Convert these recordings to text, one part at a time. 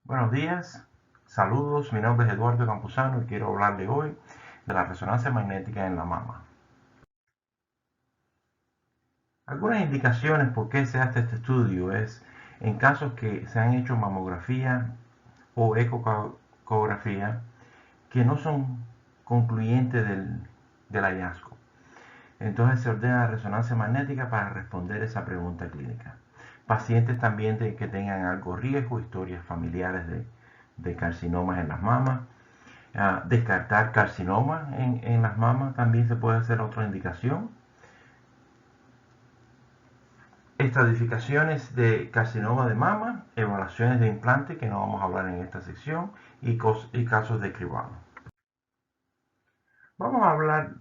Buenos días, saludos, mi nombre es Eduardo Campuzano y quiero hablarle hoy de la resonancia magnética en la mama. Algunas indicaciones por qué se hace este estudio es en casos que se han hecho mamografía o ecografía que no son concluyentes del hallazgo. Entonces se ordena la resonancia magnética para responder esa pregunta clínica. Pacientes también que tengan algo riesgo, historias familiares de carcinomas en las mamas. Descartar carcinoma en las mamas también se puede hacer otra indicación. Estratificaciones de carcinoma de mama, evaluaciones de implante, que no vamos a hablar en esta sección, y casos de cribado. Vamos a hablar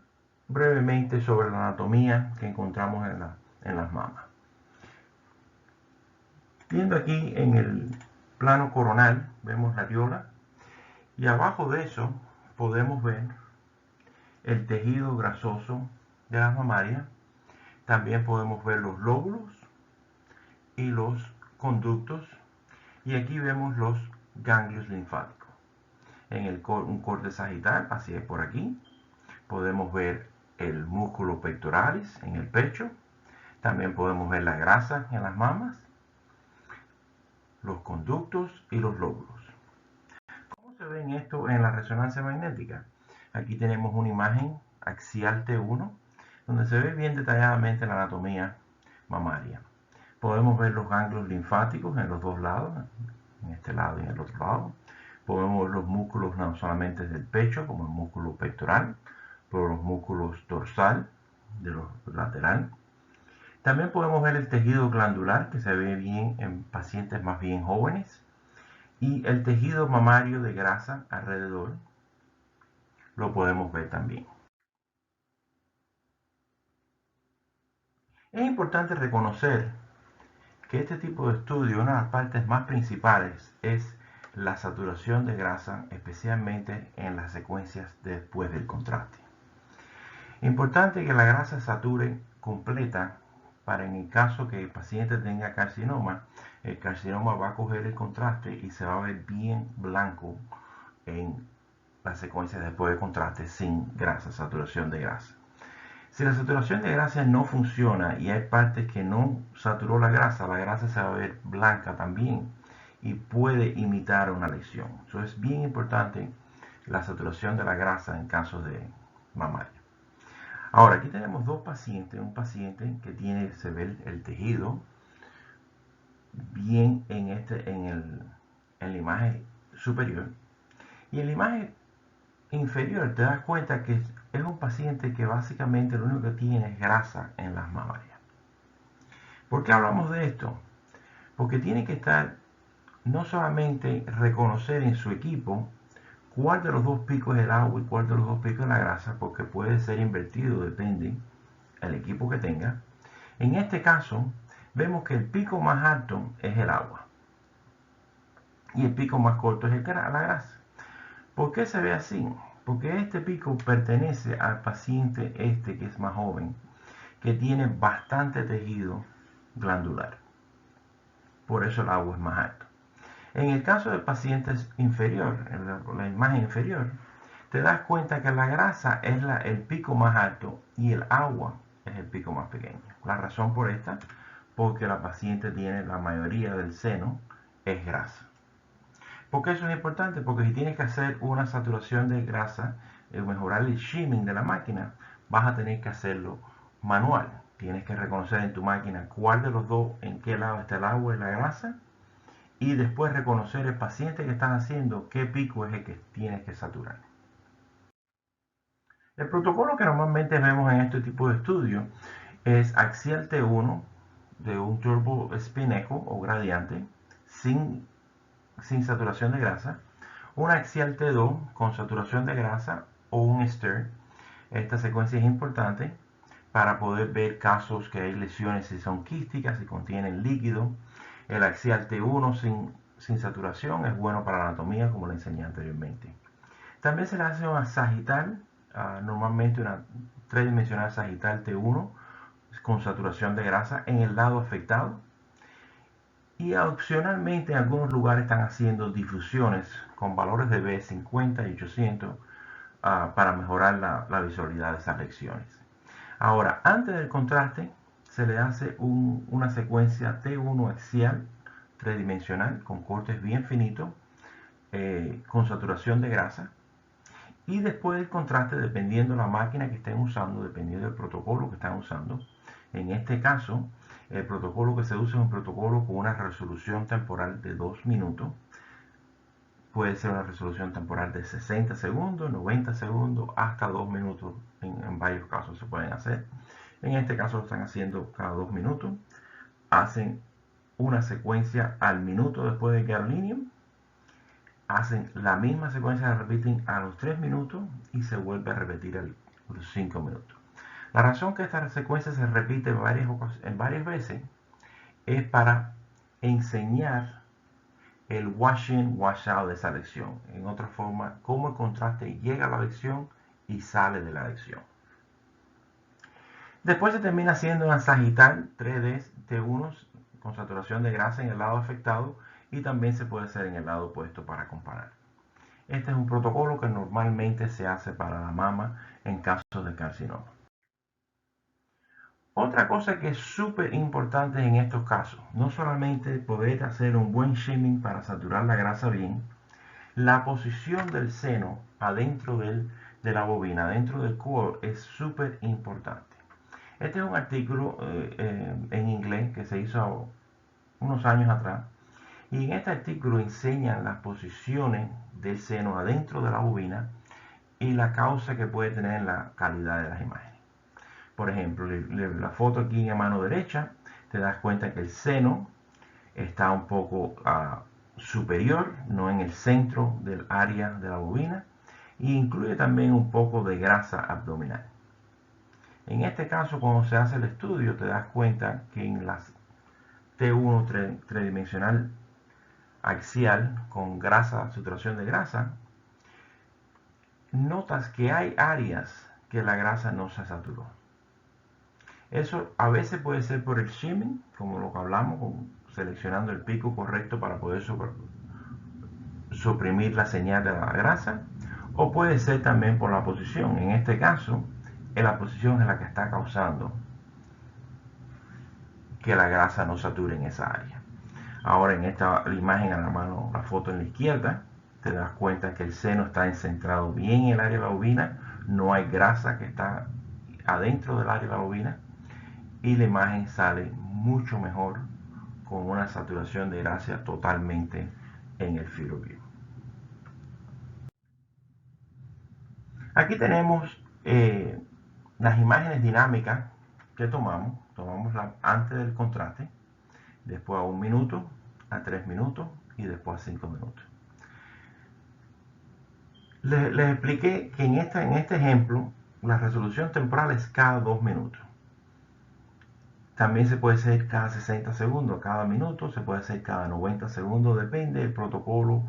brevemente sobre la anatomía que encontramos en las mamas. Viendo aquí en el plano coronal, vemos la areola, y abajo de eso podemos ver el tejido grasoso de las mamarias. También podemos ver los lóbulos y los conductos, y aquí vemos los ganglios linfáticos. En un corte sagital, así es por aquí, podemos ver el músculo pectoralis en el pecho. También podemos ver la grasa en las mamas, los conductos y los lóbulos. ¿Cómo se ve esto en la resonancia magnética? Aquí tenemos una imagen axial T1 donde se ve bien detalladamente la anatomía mamaria. Podemos ver los ganglios linfáticos en los dos lados, en este lado y en el otro lado. Podemos ver los músculos no solamente del pecho, como el músculo pectoral, pero los músculos dorsal, de los lateral. También podemos ver el tejido glandular, que se ve bien en pacientes más bien jóvenes, y el tejido mamario de grasa alrededor, lo podemos ver también. Es importante reconocer que este tipo de estudio, una de las partes más principales es la saturación de grasa, especialmente en las secuencias después del contraste. Importante que la grasa sature completa para en el caso que el paciente tenga carcinoma, el carcinoma va a coger el contraste y se va a ver bien blanco en las secuencias después del contraste sin grasa, saturación de grasa. Si la saturación de grasa no funciona y hay partes que no saturó la grasa se va a ver blanca también y puede imitar una lesión. Eso es bien importante, la saturación de la grasa en casos de mamaria. Ahora, aquí tenemos dos pacientes, un paciente que tiene, se ve el tejido bien en la imagen superior, y en la imagen inferior te das cuenta que es un paciente que básicamente lo único que tiene es grasa en las mamarias. ¿Por qué hablamos de esto? Porque tiene que estar no solamente reconocer en su equipo cuál de los dos picos es el agua y cuál de los dos picos es la grasa, porque puede ser invertido, depende del equipo que tenga. En este caso, vemos que el pico más alto es el agua y el pico más corto es la grasa. ¿Por qué se ve así? Porque este pico pertenece al paciente que es más joven, que tiene bastante tejido glandular. Por eso el agua es más alto. En el caso del paciente inferior, en la imagen inferior, te das cuenta que la grasa es el pico más alto y el agua es el pico más pequeño. La razón por esta, porque la paciente tiene la mayoría del seno es grasa. ¿Por qué eso es importante? Porque si tienes que hacer una saturación de grasa, mejorar el shimming de la máquina, vas a tener que hacerlo manual. Tienes que reconocer en tu máquina cuál de los dos, en qué lado está el agua y la grasa, y después reconocer el paciente que estás haciendo, qué pico es el que tienes que saturar. El protocolo que normalmente vemos en este tipo de estudios es axial T1 de un turbo spin echo o gradiente sin saturación de grasa, un axial T2 con saturación de grasa o un STIR. Esta secuencia es importante para poder ver casos que hay lesiones si son quísticas, si contienen líquido. El axial T1 sin saturación es bueno para la anatomía, como le enseñé anteriormente. También se le hace una sagital, normalmente una tridimensional sagital T1 con saturación de grasa en el lado afectado. Y opcionalmente en algunos lugares están haciendo difusiones con valores de B50 y 800 para mejorar la visualidad de esas lecciones. Ahora, antes del contraste, se le hace una secuencia T1 axial tridimensional con cortes bien finitos, con saturación de grasa. Y después del contraste, dependiendo de la máquina que estén usando, dependiendo del protocolo que están usando, en este caso, el protocolo que se usa es un protocolo con una resolución temporal de 2 minutos. Puede ser una resolución temporal de 60 segundos, 90 segundos, hasta 2 minutos. En varios casos se pueden hacer. En este caso lo están haciendo cada 2 minutos. Hacen una secuencia al minuto después de gadolinium. Hacen la misma secuencia, la repiten a los 3 minutos y se vuelve a repetir a los 5 minutos. La razón que esta secuencia se repite en varias veces es para enseñar el wash-in, wash-out de esa lección. En otra forma, cómo el contraste llega a la lección y sale de la lección. Después se termina haciendo una sagital 3D T1 con saturación de grasa en el lado afectado y también se puede hacer en el lado opuesto para comparar. Este es un protocolo que normalmente se hace para la mama en casos de carcinoma. Otra cosa que es súper importante en estos casos, no solamente poder hacer un buen shimming para saturar la grasa bien, la posición del seno adentro de la bobina, dentro del core, es súper importante. Este es un artículo en inglés que se hizo unos años atrás, y en este artículo enseñan las posiciones del seno adentro de la bobina y la causa que puede tener en la calidad de las imágenes. Por ejemplo, la foto aquí en mano derecha, te das cuenta que el seno está un poco superior, no en el centro del área de la bobina, y incluye también un poco de grasa abdominal. En este caso, cuando se hace el estudio, te das cuenta que en las T1 tridimensional axial con grasa, saturación de grasa, notas que hay áreas que la grasa no se saturó. Eso a veces puede ser por el shimming, como lo que hablamos, seleccionando el pico correcto para poder suprimir la señal de la grasa, o puede ser también por la posición. En este caso, la posición es la que está causando que la grasa no sature en esa área. Ahora en esta imagen a la mano, la foto en la izquierda, te das cuenta que el seno está centrado bien en el área de la bobina, no hay grasa que está adentro del área de la bobina y la imagen sale mucho mejor con una saturación de grasa totalmente en el field of view. Aquí tenemos las imágenes dinámicas que tomamos antes del contraste, después a 1 minuto, a 3 minutos y después a 5 minutos. Les expliqué que en este ejemplo la resolución temporal es cada 2 minutos. También se puede hacer cada 60 segundos, cada minuto, se puede hacer cada 90 segundos, depende del protocolo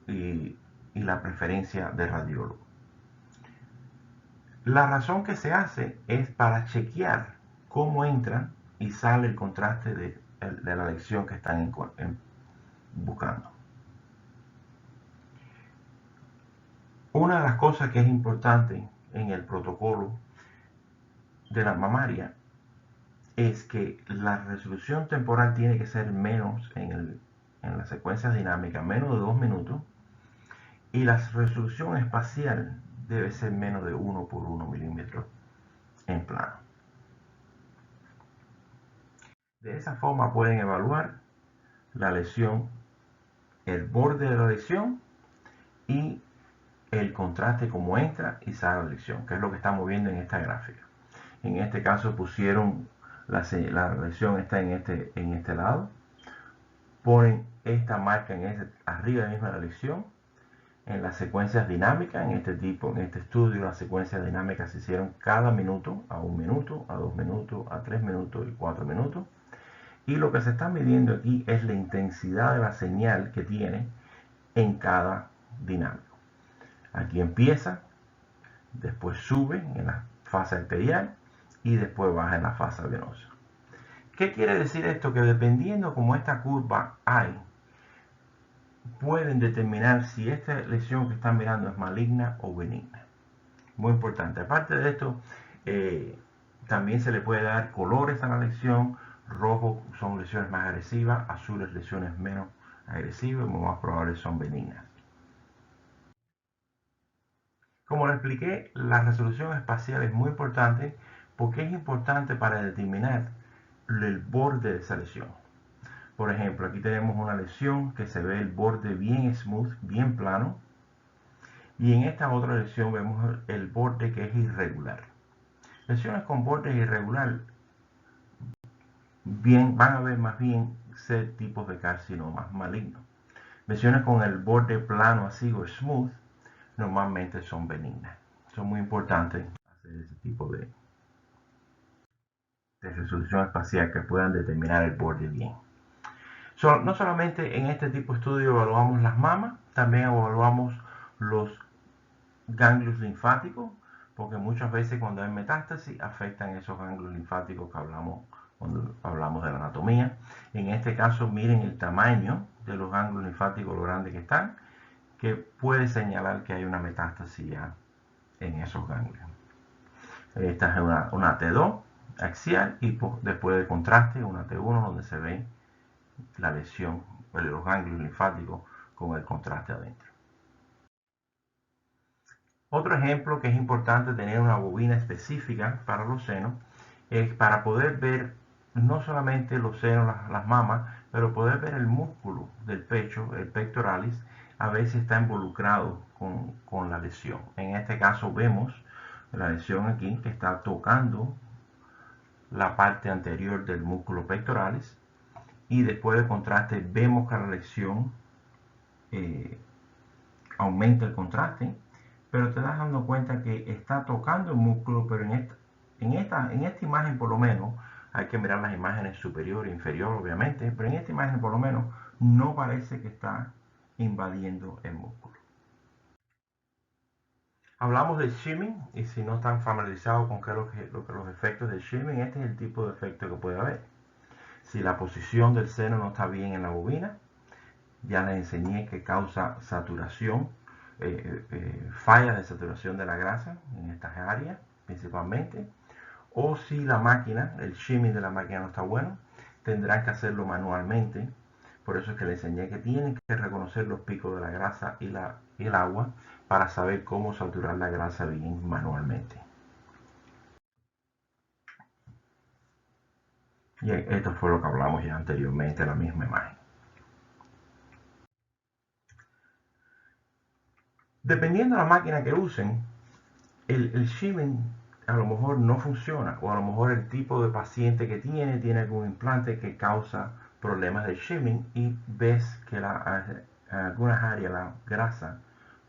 y la preferencia del radiólogo. La razón que se hace es para chequear cómo entra y sale el contraste de la lección que están buscando. Una de las cosas que es importante en el protocolo de la mamaria es que la resolución temporal tiene que ser menos en las secuencias dinámicas, menos de 2 minutos, y la resolución espacial debe ser menos de 1 por 1 milímetro en plano. De esa forma pueden evaluar la lesión, el borde de la lesión y el contraste como entra y sale la lesión, que es lo que estamos viendo en esta gráfica. En este caso pusieron la lesión está en este lado, ponen esta marca arriba mismo de la lesión. En las secuencias dinámicas, en este estudio, las secuencias dinámicas se hicieron cada minuto, a 1 minuto, a 2 minutos, a 3 minutos y 4 minutos. Y lo que se está midiendo aquí es la intensidad de la señal que tiene en cada dinámico. Aquí empieza, después sube en la fase arterial y después baja en la fase venosa. ¿Qué quiere decir esto? Que dependiendo como esta curva hay, pueden determinar si esta lesión que están mirando es maligna o benigna. Muy importante. Aparte de esto, también se le puede dar colores a la lesión. Rojo son lesiones más agresivas, azules lesiones menos agresivas, y más probables son benignas. Como les expliqué, la resolución espacial es muy importante porque es importante para determinar el borde de esa lesión. Por ejemplo, aquí tenemos una lesión que se ve el borde bien smooth, bien plano, y en esta otra lesión vemos el borde que es irregular. Lesiones con bordes irregular van a ver más bien ser tipos de carcinomas malignos. Lesiones con el borde plano así o smooth normalmente son benignas. Son muy importantes hacer ese tipo de resolución espacial que puedan determinar el borde bien. No solamente en este tipo de estudio evaluamos las mamas, también evaluamos los ganglios linfáticos, porque muchas veces cuando hay metástasis afectan esos ganglios linfáticos que hablamos cuando hablamos de la anatomía. En este caso, miren el tamaño de los ganglios linfáticos, lo grandes que están, que puede señalar que hay una metástasis ya en esos ganglios. Esta es una T2 axial y después del contraste una T1 donde se ve la lesión de los ganglios linfáticos con el contraste adentro. Otro ejemplo que es importante tener una bobina específica para los senos es para poder ver no solamente los senos, las mamas, pero poder ver el músculo del pecho, el pectoralis, a ver si está involucrado con la lesión. En este caso vemos la lesión aquí que está tocando la parte anterior del músculo pectoralis y después del contraste vemos que la lesión aumenta el contraste, pero te das dando cuenta que está tocando el músculo, pero en esta imagen por lo menos, hay que mirar las imágenes superior e inferior obviamente, pero en esta imagen por lo menos no parece que está invadiendo el músculo. Hablamos del shimming y si no están familiarizados con los efectos del shimming, este es el tipo de efecto que puede haber. Si la posición del seno no está bien en la bobina, ya les enseñé que causa saturación, falla de saturación de la grasa en estas áreas principalmente, o si la máquina, el shimming de la máquina no está bueno, tendrán que hacerlo manualmente. Por eso es que les enseñé que tienen que reconocer los picos de la grasa y el agua para saber cómo saturar la grasa bien manualmente. Y esto fue lo que hablamos ya anteriormente, la misma imagen. Dependiendo de la máquina que usen, el shimming a lo mejor no funciona, o a lo mejor el tipo de paciente que tiene algún implante que causa problemas de shimming y ves que en algunas áreas la grasa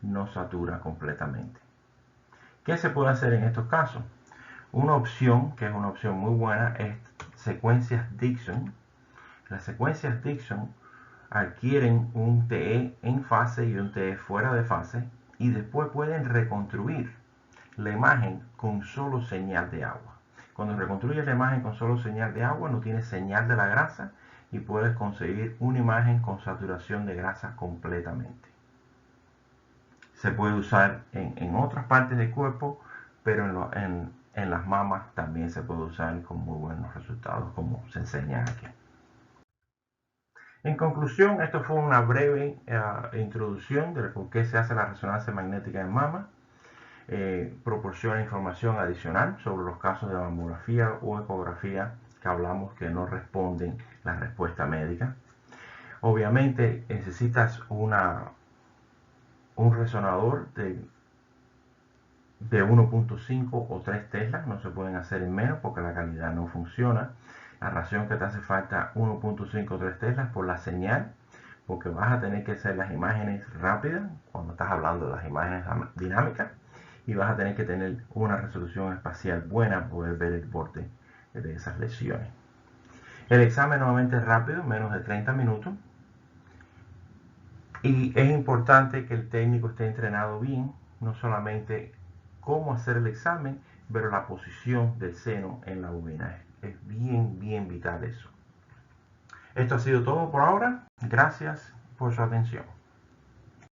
no satura completamente. ¿Qué se puede hacer en estos casos? Una opción, que es una opción muy buena, es secuencias Dixon. Las secuencias Dixon adquieren un TE en fase y un TE fuera de fase y después pueden reconstruir la imagen con solo señal de agua. Cuando reconstruyes la imagen con solo señal de agua, no tienes señal de la grasa y puedes conseguir una imagen con saturación de grasa completamente. Se puede usar en otras partes del cuerpo, pero en las mamas también se puede usar con muy buenos resultados, como se enseña aquí. En conclusión, esto fue una breve introducción de por qué se hace la resonancia magnética en mama. Proporciona información adicional sobre los casos de mamografía o ecografía que hablamos que no responden la respuesta médica. Obviamente necesitas un resonador de 1.5 o 3 teslas, no se pueden hacer en menos porque la calidad no funciona. La razón que te hace falta 1.5 o 3 teslas por la señal, porque vas a tener que hacer las imágenes rápidas cuando estás hablando de las imágenes dinámicas y vas a tener que tener una resolución espacial buena para poder ver el borde de esas lesiones. El examen nuevamente es rápido, menos de 30 minutos. Y es importante que el técnico esté entrenado bien, no solamente cómo hacer el examen, pero la posición del seno en la bobina Es bien, bien vital eso. Esto ha sido todo por ahora. Gracias por su atención.